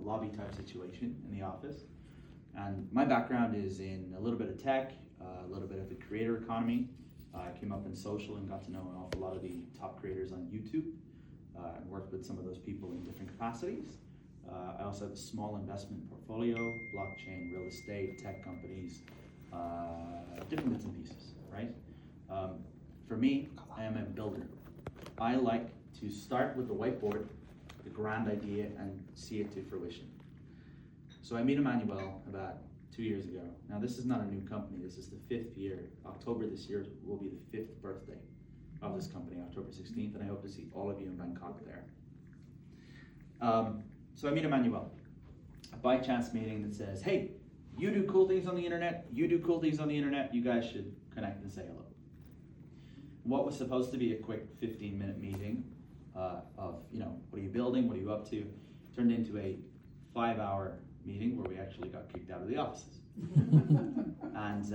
lobby type situation in the office. And my background is in a little bit of tech, a little bit of the creator economy. I came up in social and got to know an awful lot of the top creators on YouTube, and worked with some of those people in different capacities. I also have a small investment portfolio, blockchain, real estate, tech companies, different bits and pieces, right? For me, I am a builder. I like to start with the whiteboard, the grand idea, and see it to fruition. So I met Emmanuel about 2 years ago. Now this is not a new company, this is the 5th year. October this year will be the 5th birthday of this company, October 16th, and I hope to see all of you in Bangkok there. So I meet Emmanuel, a by chance meeting that says, hey, you do cool things on the internet, you do cool things on the internet, you guys should connect and say hello. What was supposed to be a quick 15-minute meeting of, what are you building, what are you up to, turned into a 5-hour meeting where we actually got kicked out of the offices. And,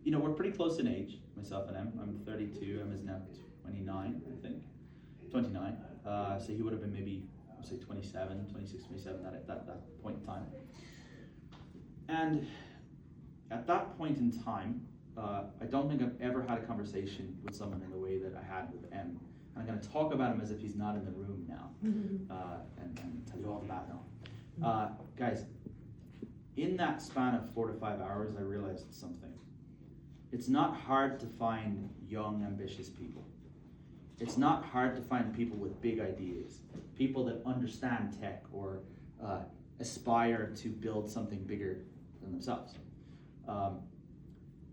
we're pretty close in age, myself and Em. I'm 32, Em is now 29, I think, 29. So he would have been maybe, I'd say 27, 26, 27 at that point in time. And at that point in time, I don't think I've ever had a conversation with someone in the way that I had with Em. And I'm going to talk about him as if he's not in the room now, and tell you all about him. Guys, in that span of 4 to 5 hours, I realized something. It's not hard to find young, ambitious people. It's not hard to find people with big ideas, people that understand tech or aspire to build something bigger than themselves.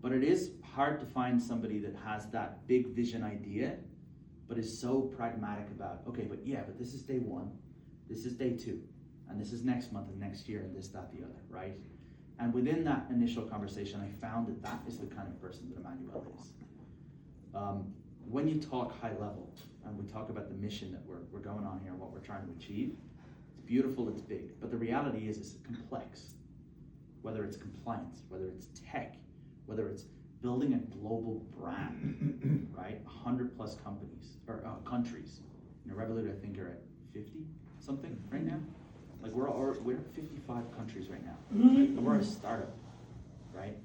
But it is hard to find somebody that has that big vision idea, but is so pragmatic about, okay, but this is day 1, this is day 2, and this is next month and next year and this, that, the other, right? And within that initial conversation, I found that is the kind of person that Emmanuel is. When you talk high level and we talk about the mission that we're going on here and what we're trying to achieve, it's beautiful, it's big, but the reality is it's complex. Whether it's compliance, whether it's tech, whether it's building a global brand, right? 100 plus companies or countries. Revolut, I think, are at 50 something right now. Like we're at 55 countries right now. And we're a startup, right?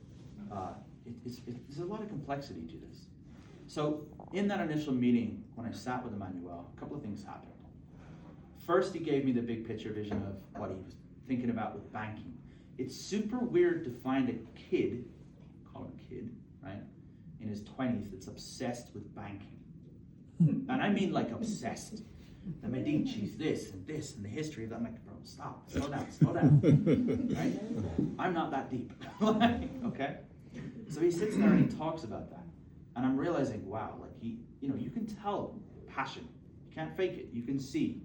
There's a lot of complexity to this. So in that initial meeting, when I sat with Emmanuel, a couple of things happened. First, he gave me the big picture vision of what he was thinking about with banking. It's super weird to find a kid, call him a kid, right, in his 20s that's obsessed with banking. And I mean like obsessed. The Medicis, this and the history of that. I'm like, bro, stop, slow down, right? I'm not that deep, okay? So he sits there and he talks about that. And I'm realizing, wow, like you can tell passion. You can't fake it, you can see.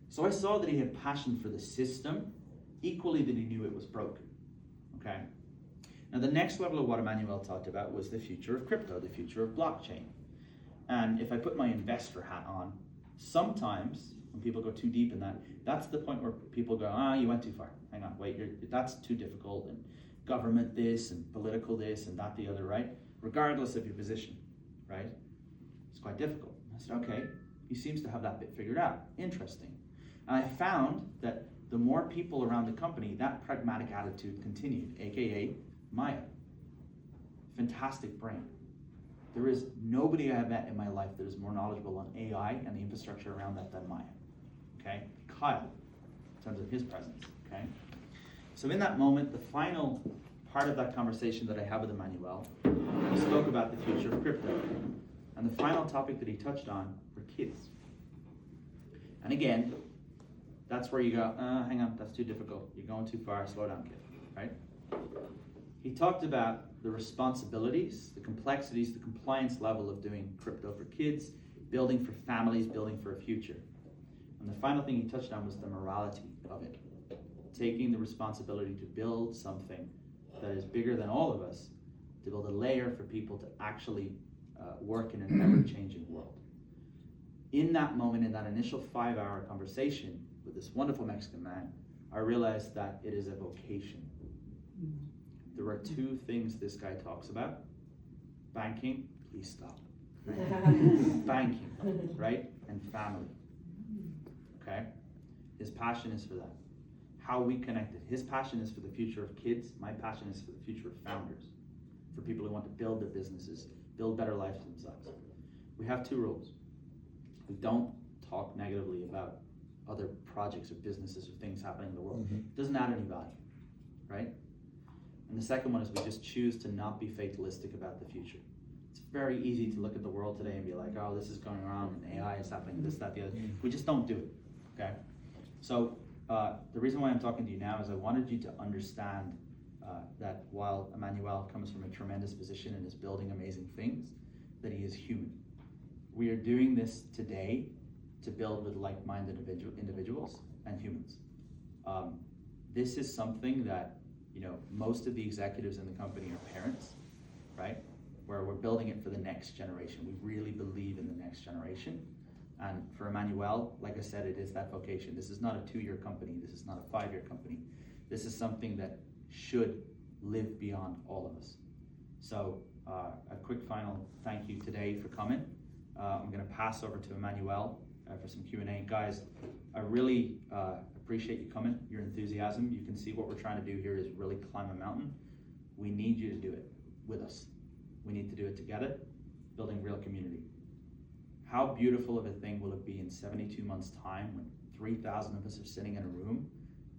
So I saw that he had passion for the system, equally that he knew it was broken, okay? Now the next level of what Emmanuel talked about was the future of crypto, the future of blockchain. And if I put my investor hat on, sometimes when people go too deep in that, that's the point where people go, you went too far. Hang on, wait, that's too difficult, and government this, and political this, and that the other, right? Regardless of your position, right? It's quite difficult. I said, okay, he seems to have that bit figured out. Interesting. And I found that the more people around the company, that pragmatic attitude continued, AKA Maya. Fantastic brain. There is nobody I have met in my life that is more knowledgeable on AI and the infrastructure around that than Maya, okay? Kyle, in terms of his presence, okay? So in that moment, the final part of that conversation that I had with Emmanuel, we spoke about the future of crypto. And the final topic that he touched on were kids. And again, that's where you go, hang on, that's too difficult. You're going too far, slow down, kid, right? He talked about the responsibilities, the complexities, the compliance level of doing crypto for kids, building for families, building for a future. And the final thing he touched on was the morality of it. Taking the responsibility to build something that is bigger than all of us, to build a layer for people to actually work in an ever-changing world. In that moment, in that initial 5-hour conversation with this wonderful Mexican man, I realized that it is a vocation. There are 2 things this guy talks about. Banking, please stop. Right? Banking, right? And family, okay? His passion is for that. How we connected. His passion is for the future of kids. My passion is for the future of founders. For people who want to build their businesses, build better lives for themselves. We have 2 rules. We don't talk negatively about other projects or businesses or things happening in the world. It doesn't add any value, right? And the second one is we just choose to not be fatalistic about the future. It's very easy to look at the world today and be like, oh, this is going wrong and AI is happening, this, that, the other. We just don't do it, okay? So the reason why I'm talking to you now is I wanted you to understand that while Emmanuel comes from a tremendous position and is building amazing things, that he is human. We are doing this today to build with like-minded individuals and humans. This is something that, you know, most of the executives in the company are parents, right? Where we're building it for the next generation. We really believe in the next generation. And for Emmanuel, like I said, it is that vocation. This is not a 2-year company. This is not a 5-year company. This is something that should live beyond all of us. So a quick final thank you today for coming. I'm gonna pass over to Emmanuel for some Q&A. Guys, I really appreciate you coming, your enthusiasm. You can see what we're trying to do here is really climb a mountain. We need you to do it with us. We need to do it together, building real community. How beautiful of a thing will it be in 72 months' time when 3,000 of us are sitting in a room?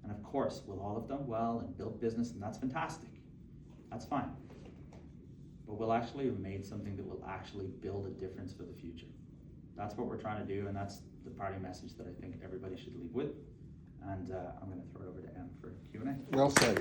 And of course, we'll all have done well and built business, and that's fantastic. That's fine. But we'll actually have made something that will actually build a difference for the future. That's what we're trying to do, and that's the party message that I think everybody should leave with. And I'm going to throw it over to Em for Q&A. Well said.